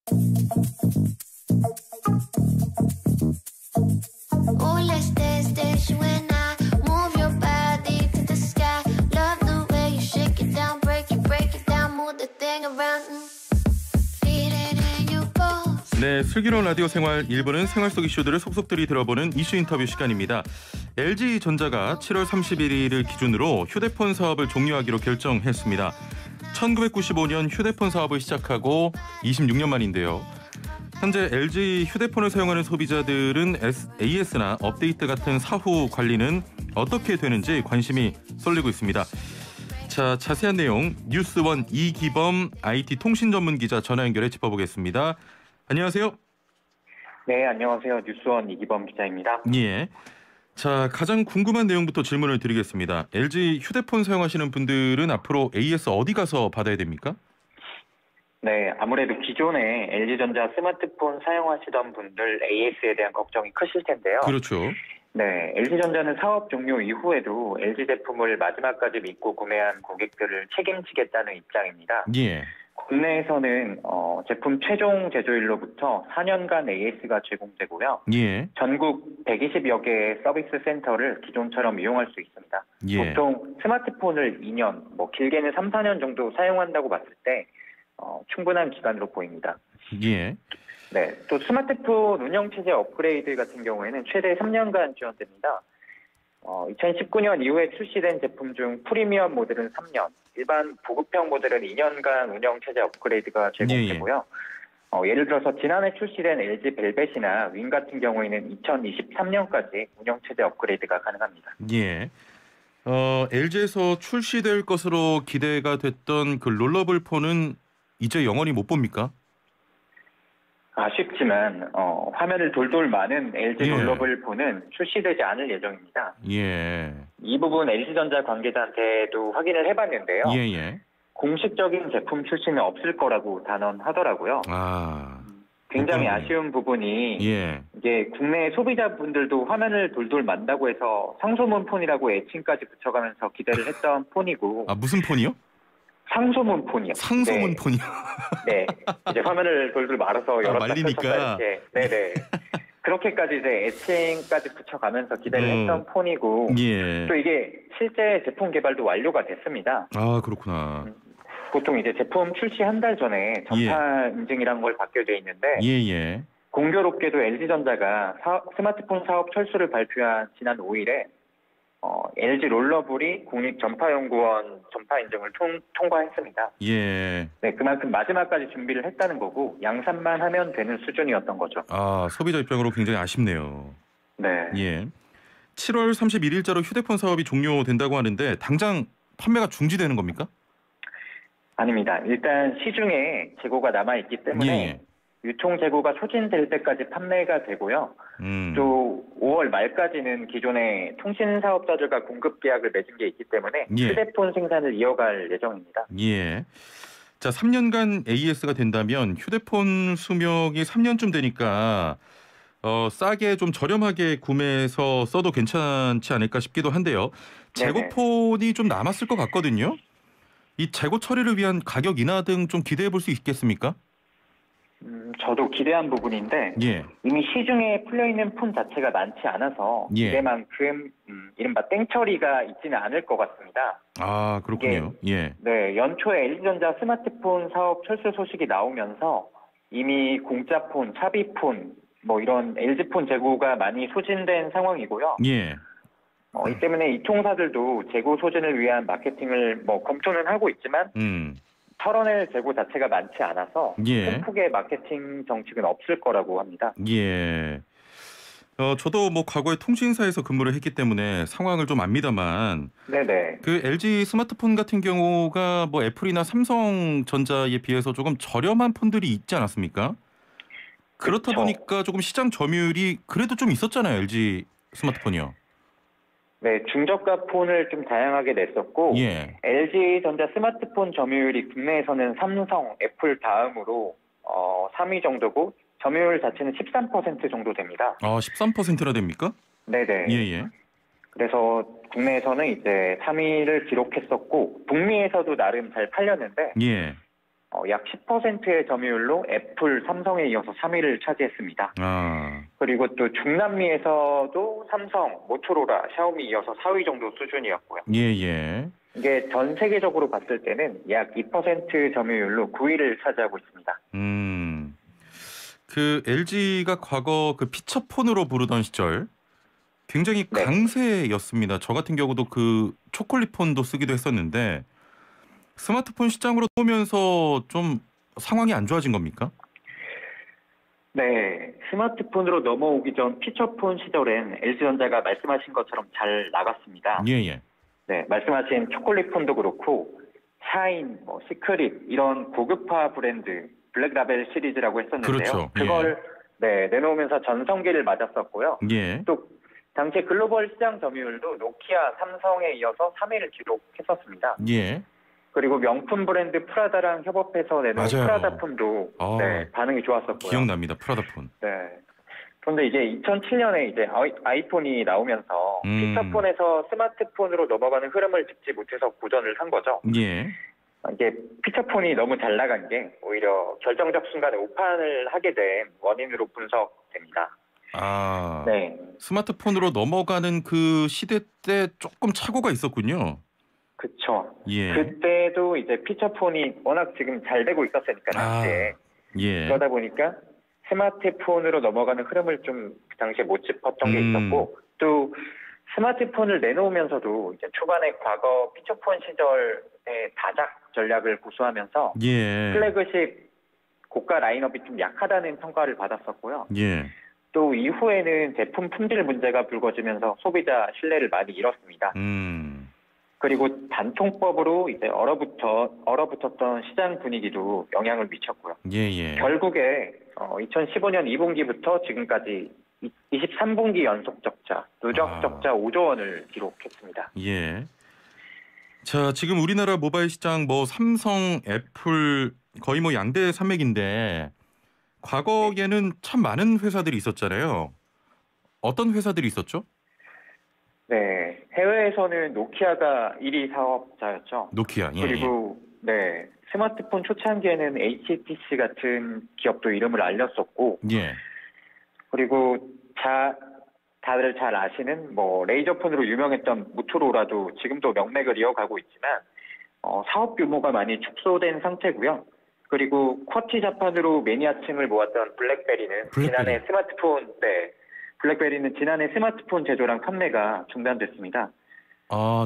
Oh, let's dance, dance, you and I. Move your body to the sky. Love the way you shake it down, break it down, move the thing around. Feel it in your bones. 네, 슬기로운 라디오 생활 1부는 생활 속 이슈들을 속속들이 들어보는 이슈 인터뷰 시간입니다. LG전자가 7월 31일을 기준으로 휴대폰 사업을 종료하기로 결정했습니다. 1995년 휴대폰 사업을 시작하고 26년 만인데요. 현재 LG 휴대폰을 사용하는 소비자들은 AS나 업데이트 같은 사후 관리는 어떻게 되는지 관심이 쏠리고 있습니다. 자, 자세한 내용 뉴스원 이기범 IT 통신 전문 기자 전화 연결해 짚어보겠습니다. 안녕하세요. 네, 안녕하세요. 뉴스원 이기범 기자입니다. 예. 자, 가장 궁금한 내용부터 질문을 드리겠습니다. LG 휴대폰 사용하시는 분들은 앞으로 AS 어디 가서 받아야 됩니까? 네, 아무래도 기존에 LG전자 스마트폰 사용하시던 분들 AS에 대한 걱정이 크실 텐데요. 그렇죠. 네, LG전자는 사업 종료 이후에도 LG 제품을 마지막까지 믿고 구매한 고객들을 책임지겠다는 입장입니다. 예. 국내에서는 제품 최종 제조일로부터 4년간 AS가 제공되고요. 예. 전국 120여 개의 서비스 센터를 기존처럼 이용할 수 있습니다. 예. 보통 스마트폰을 2년, 길게는 3, 4년 정도 사용한다고 봤을 때 충분한 기간으로 보입니다. 예. 네, 또 스마트폰 운영체제 업그레이드 같은 경우에는 최대 3년간 지원됩니다. 2019년 이후에 출시된 제품 중 프리미엄 모델은 3년, 일반 보급형 모델은 2년간 운영체제 업그레이드가 제공되고요. 예를 들어서 지난해 출시된 LG 벨벳이나 윈 같은 경우에는 2023년까지 운영체제 업그레이드가 가능합니다. 예. LG에서 출시될 것으로 기대가 됐던 그 롤러블 폰은 이제 영원히 못 봅니까? 아쉽지만 화면을 돌돌 많은 LG 예. 롤러블 폰은 출시되지 않을 예정입니다. 예. 이 부분 LG전자 관계자한테도 확인을 해봤는데요. 예예. 공식적인 제품 출시는 없을 거라고 단언하더라고요. 아. 굉장히 그렇군요. 아쉬운 부분이 예. 이게 국내 소비자분들도 화면을 돌돌 만다고 해서 상소문 폰이라고 애칭까지 붙여가면서 기대를 했던 폰이고. 아, 무슨 폰이요? 상소문 폰이요. 상소문 네. 폰이요. 네, 이제 화면을 돌돌 말아서 여러 말리니까. 네네. 그렇게까지 이제 애칭까지 붙여가면서 기대를 했던 폰이고. 예. 또 이게 실제 제품 개발도 완료가 됐습니다. 아, 그렇구나. 보통 이제 제품 출시 한 달 전에 전파 인증이란 걸 받게 돼 있는데. 예예. 공교롭게도 LG전자가 스마트폰 사업 철수를 발표한 지난 5일에 LG 롤러블이 국립전파연구원 전파 인증을 통과했습니다. 예. 네, 그만큼 마지막까지 준비를 했다는 거고 양산만 하면 되는 수준이었던 거죠. 아, 소비자 입장으로 굉장히 아쉽네요. 네. 예. 7월 31일자로 휴대폰 사업이 종료된다고 하는데 당장 판매가 중지되는 겁니까? 아닙니다. 일단 시중에 재고가 남아있기 때문에 예. 유통 재고가 소진될 때까지 판매가 되고요. 또 5월 말까지는 기존의 통신 사업자들과 공급 계약을 맺은 게 있기 때문에 예. 휴대폰 생산을 이어갈 예정입니다. 예. 자, 3년간 AS가 된다면 휴대폰 수명이 3년쯤 되니까 싸게 좀 저렴하게 구매해서 써도 괜찮지 않을까 싶기도 한데요. 재고폰이 좀 남았을 것 같거든요. 이 재고 처리를 위한 가격 인하 등 좀 기대해 볼 수 있겠습니까? 저도 기대한 부분인데 예. 이미 시중에 풀려있는 폰 자체가 많지 않아서 예. 이래만큼 이른바 땡처리가 있지는 않을 것 같습니다. 아, 그렇군요. 예. 네, 연초에 LG전자 스마트폰 사업 철수 소식이 나오면서 이미 공짜폰, 차비폰, 이런 LG폰 재고가 많이 소진된 상황이고요. 예. 이 때문에 이 통사들도 재고 소진을 위한 마케팅을 검토는 하고 있지만 털어낼 재고 자체가 많지 않아서 예. 큰 폭의 마케팅 정책은 없을 거라고 합니다. 예. 저도 과거에 통신사에서 근무를 했기 때문에 상황을 좀 압니다만 네네. 그 LG 스마트폰 같은 경우가 애플이나 삼성전자에 비해서 조금 저렴한 폰들이 있지 않았습니까? 그렇다 그렇죠. 보니까 조금 시장 점유율이 그래도 좀 있었잖아요. LG 스마트폰이요. 네, 중저가 폰을 좀 다양하게 냈었고 예. LG전자 스마트폰 점유율이 국내에서는 삼성, 애플 다음으로 3위 정도고 점유율 자체는 13% 정도 됩니다. 아, 13%나 됩니까? 네네. 예예. 그래서 국내에서는 이제 3위를 기록했었고 북미에서도 나름 잘 팔렸는데 예. 약 10%의 점유율로 애플, 삼성에 이어서 3위를 차지했습니다. 그리고 또 중남미에서도 삼성, 모토로라, 샤오미 이어서 4위 정도 수준이었고요. 예. 이게 전 세계적으로 봤을 때는 약 2% 점유율로 9위를 차지하고 있습니다. 그 LG가 과거 그 피처폰으로 부르던 시절 굉장히 네. 강세였습니다. 저 같은 경우도 그 초콜릿폰도 쓰기도 했었는데 스마트폰 시장으로 오면서 좀 상황이 안 좋아진 겁니까? 네, 스마트폰으로 넘어오기 전 피처폰 시절엔 LG전자가 말씀하신 것처럼 잘 나갔습니다. 예. 네, 말씀하신 초콜릿폰도 그렇고 샤인, 시크릿 이런 고급화 브랜드 블랙라벨 시리즈라고 했었는데요. 그렇죠. 그걸 내놓으면서 전성기를 맞았었고요. 예. 또 당시 글로벌 시장 점유율도 노키아, 삼성에 이어서 3위를 기록했었습니다. 예. 그리고 명품 브랜드 프라다랑 협업해서 내놓은 맞아요. 프라다 폰도 반응이 좋았었고요. 기억납니다. 프라다폰. 네. 그런데 이제 2007년에 이제 아이폰이 나오면서 피처폰에서 스마트폰으로 넘어가는 흐름을 짚지 못해서 고전을 산 거죠. 예. 이게 피처폰이 너무 잘 나간 게 오히려 결정적 순간에 오판을 하게 된 원인으로 분석됩니다. 네. 스마트폰으로 넘어가는 그 시대 때 조금 착오가 있었군요. 그렇죠. 예. 그때도 이제 피처폰이 워낙 지금 잘 되고 있었으니까 당시에. 예. 그러다 보니까 스마트폰으로 넘어가는 흐름을 좀 그 당시에 못 짚었던 게 있었고 또 스마트폰을 내놓으면서도 이제 초반에 과거 피처폰 시절의 다작 전략을 고수하면서 플래그십 고가 라인업이 좀 약하다는 평가를 받았었고요. 예. 또 이후에는 제품 품질 문제가 불거지면서 소비자 신뢰를 많이 잃었습니다. 그리고 단통법으로 이제 얼어붙었던 시장 분위기도 영향을 미쳤고요. 예. 결국에 2015년 2분기부터 지금까지 23분기 연속 적자, 누적 적자 5조 원을 기록했습니다. 예. 자, 지금 우리나라 모바일 시장 삼성, 애플 거의 양대 산맥인데 과거에는 참 많은 회사들이 있었잖아요. 어떤 회사들이 있었죠? 네, 해외에서는 노키아가 1위 사업자였죠. 노키아. 예. 그리고 스마트폰 초창기에는 HTC 같은 기업도 이름을 알렸었고, 예. 그리고 다들 잘 아시는 레이저폰으로 유명했던 모토로라도 지금도 명맥을 이어가고 있지만 사업 규모가 많이 축소된 상태고요. 그리고 쿼티 자판으로 매니아층을 모았던 블랙베리는 지난해 스마트폰 제조랑 판매가 중단됐습니다.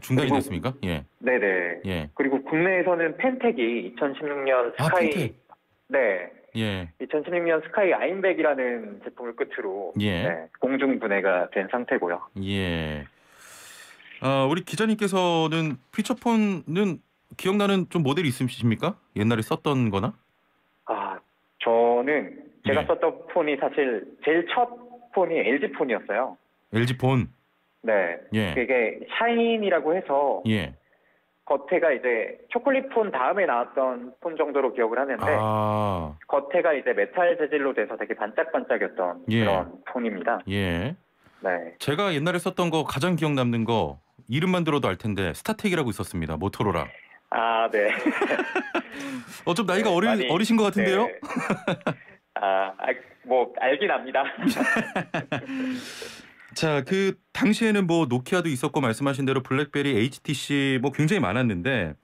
중단이 됐습니까? 예. 네네. 예. 그리고 국내에서는 펜텍이 2016년 스카이 펜텍. 네. 예. 2016년 스카이 아임백이라는 제품을 끝으로 공중 분해가 된 상태고요. 예. 우리 기자님께서는 피처폰은 기억나는 좀 모델이 있으십니까? 옛날에 썼던 거나? 저는 제가 썼던 폰이 사실 제일 첫 폰이 LG 폰이었어요. LG 폰. 네. 예. 그게 샤인이라고 해서 겉에가 이제 초콜릿 폰 다음에 나왔던 폰 정도로 기억을 하는데 겉에가 이제 메탈 재질로 돼서 되게 반짝반짝였던 그런 폰입니다. 예. 네. 제가 옛날에 썼던 거 가장 기억 남는 거 이름만 들어도 알 텐데 스타텍이라고 있었습니다. 모토로라. 네. 좀 나이가 어리신 것 같은데요? 네. 알긴 압니다. 자, 그 당시에는 노키아도 있었고 말씀하신 대로 블랙베리, HTC 굉장히 많았는데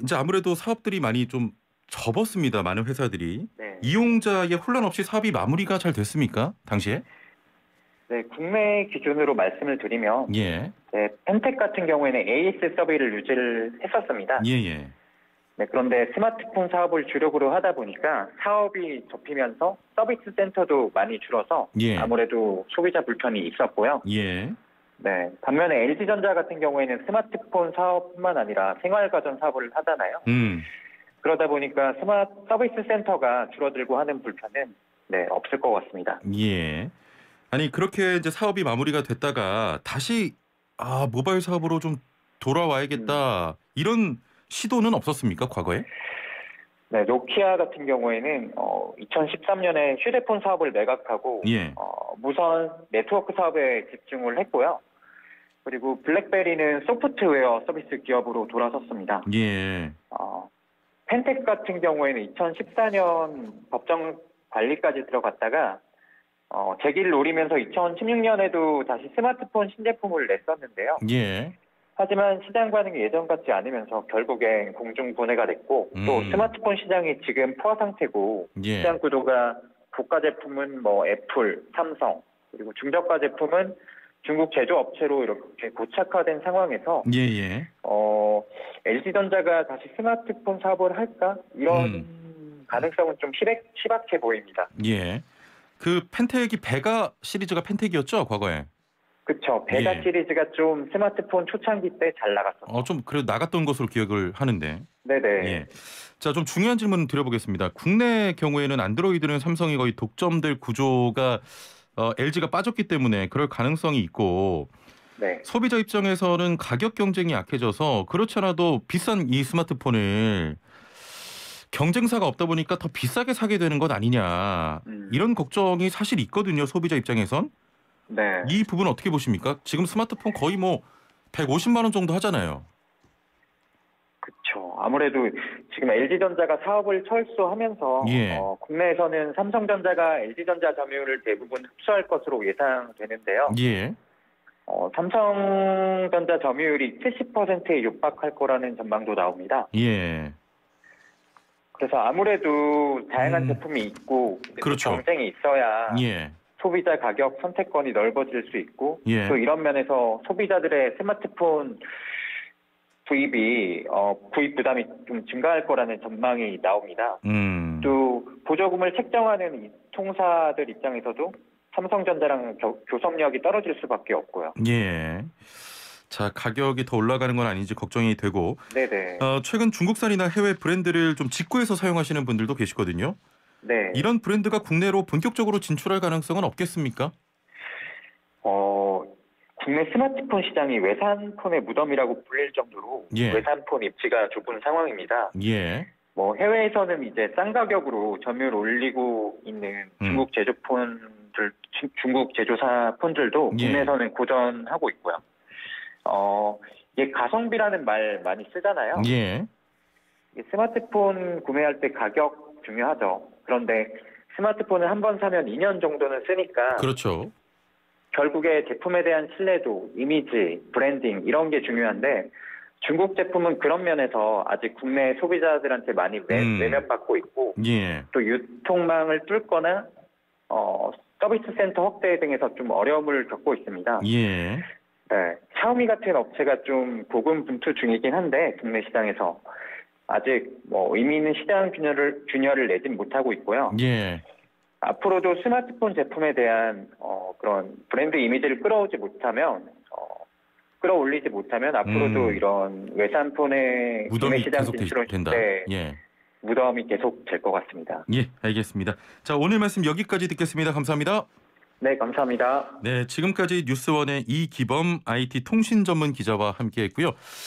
이제 아무래도 사업들이 많이 좀 접었습니다. 많은 회사들이. 이용자의 혼란 없이 사업이 마무리가 잘 됐습니까? 당시에? 네, 국내 기준으로 말씀을 드리면 펜텍 같은 경우에는 AS 서비를 유지를 했었습니다. 네, 그런데 스마트폰 사업을 주력으로 하다 보니까 사업이 접히면서 서비스 센터도 많이 줄어서 아무래도 소비자 불편이 있었고요. 네, 반면에 LG전자 같은 경우에는 스마트폰 사업뿐만 아니라 생활가전 사업을 하잖아요. 그러다 보니까 서비스 센터가 줄어들고 하는 불편은 없을 것 같습니다. 아니 그렇게 이제 사업이 마무리가 됐다가 다시 모바일 사업으로 좀 돌아와야겠다 이런 시도는 없었습니까, 과거에? 네, 노키아 같은 경우에는 2013년에 휴대폰 사업을 매각하고 무선 네트워크 사업에 집중을 했고요. 그리고 블랙베리는 소프트웨어 서비스 기업으로 돌아섰습니다. 펜텍 같은 경우에는 2014년 법정 관리까지 들어갔다가 재기를 노리면서 2016년에도 다시 스마트폰 신제품을 냈었는데요. 예. 하지만 시장 반응이 예전 같지 않으면서 결국엔 공중 분해가 됐고 또 스마트폰 시장이 지금 포화 상태고 예. 시장 구도가 고가 제품은 뭐 애플, 삼성 그리고 중저가 제품은 중국 제조업체로 이렇게 고착화된 상황에서 예예. LG전자가 다시 스마트폰 사업을 할까 이런 가능성은 좀 희박해 보입니다. 예. 그 펜텍이 베가 시리즈가 펜텍이었죠 과거에. 그렇죠. 베가 예. 시리즈가 좀 스마트폰 초창기 때 잘 나갔었죠. 좀 그래도 나갔던 것으로 기억을 하는데. 네네. 예. 자, 좀 중요한 질문 드려보겠습니다. 국내 경우에는 안드로이드는 삼성이 거의 독점될 구조가 LG가 빠졌기 때문에 그럴 가능성이 있고 네. 소비자 입장에서는 가격 경쟁이 약해져서 그렇지 않아도 비싼 이 스마트폰을 경쟁사가 없다 보니까 더 비싸게 사게 되는 것 아니냐 이런 걱정이 사실 있거든요. 소비자 입장에선. 네. 이 부분 어떻게 보십니까? 지금 스마트폰 거의 뭐 150만 원 정도 하잖아요. 그렇죠. 아무래도 지금 LG전자가 사업을 철수하면서 예. 국내에서는 삼성전자가 LG전자 점유율을 대부분 흡수할 것으로 예상되는데요. 예. 삼성전자 점유율이 70%에 육박할 거라는 전망도 나옵니다. 예. 그래서 아무래도 다양한 제품이 있고 그렇죠. 경쟁이 있어야 예. 소비자 가격 선택권이 넓어질 수 있고 예. 또 이런 면에서 소비자들의 스마트폰 구입 부담이 좀 증가할 거라는 전망이 나옵니다. 또 보조금을 책정하는 이 통사들 입장에서도 삼성전자랑 교섭력이 떨어질 수밖에 없고요. 예. 자, 가격이 더 올라가는 건 아닌지 걱정이 되고. 네네. 최근 중국산이나 해외 브랜드를 좀 직구해서 사용하시는 분들도 계시거든요. 네. 이런 브랜드가 국내로 본격적으로 진출할 가능성은 없겠습니까? 국내 스마트폰 시장이 외산폰의 무덤이라고 불릴 정도로 예. 외산폰 입지가 좁은 상황입니다. 예. 뭐 해외에서는 이제 싼 가격으로 점유율 올리고 있는 중국 제조사 폰들도 예. 국내에서는 고전하고 있고요. 이게 가성비라는 말 많이 쓰잖아요. 예. 스마트폰 구매할 때 가격 중요하죠. 그런데 스마트폰을 한 번 사면 2년 정도는 쓰니까 그렇죠. 결국에 제품에 대한 신뢰도, 이미지, 브랜딩 이런 게 중요한데 중국 제품은 그런 면에서 아직 국내 소비자들한테 많이 외면받고 있고 예. 또 유통망을 뚫거나 서비스 센터 확대 등에서 좀 어려움을 겪고 있습니다. 예. 네, 샤오미 같은 업체가 좀 고군분투 중이긴 한데 국내 시장에서 아직 뭐 의미 있는 시장 균열을 내진 못하고 있고요. 예. 앞으로도 스마트폰 제품에 대한 그런 브랜드 이미지를 끌어올리지 못하면 앞으로도 이런 외산폰의 국내 무덤이 시장 계속 진출은 된다. 예. 무덤이 계속 될 것 같습니다. 예, 알겠습니다. 자, 오늘 말씀 여기까지 듣겠습니다. 감사합니다. 네, 감사합니다. 네, 지금까지 뉴스원의 이기범 IT 통신 전문 기자와 함께했고요.